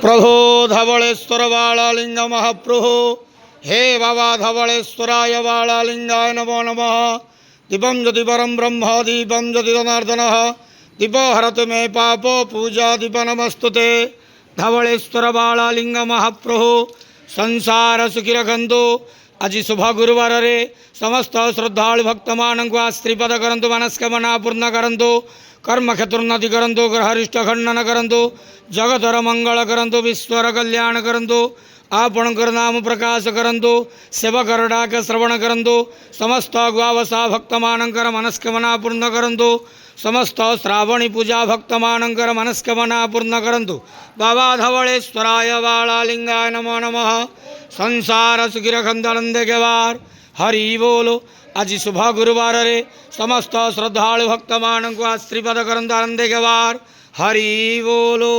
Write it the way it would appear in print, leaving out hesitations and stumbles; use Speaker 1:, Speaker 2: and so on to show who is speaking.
Speaker 1: प्रभो धवलेश्वर बालालिंग महाप्रभो हे बाबा धवलेश्वराय बालालिंगाय नमो नमः। दीपं ज्योति परम ब्रह्म दीपं ज्योति जनार्दनः दीपो हरतु मे पापो पूजा दीप नमस्तुते। धवलेश्वर बालालिंग महाप्रभु संसार सुखी रखंतु। आज शुभ गुरुवार रे समस्त श्रद्धालु भक्त मान को आश्रीपद करंतु मनस्कामना पूर्ण करंतु कर्म क्षेत्रोन्नति करंतु ग्रहरिष्ट खंडन करंतु जगतर मंगल करंतु विश्वर कल्याण करंतु आपणकर नाम प्रकाश करंतु सेवकर डाक श्रवण करंतु समस्त ग्वावसा भक्त मानकर मनस्कामना पूर्ण करंतु समस्त श्रावणी पूजा भक्त मानकर मनस्कामना पूर्ण करंतु। बाबा धवलेश्वराय बालालिंगाय नमो नमः। संसार सुखी रखंत के बार हरि बोलो। आज शुभ गुरुवार रे समस्त श्रद्धालु भक्त मान को आश्रीपद करंत आनंद के बार हरि बोलो।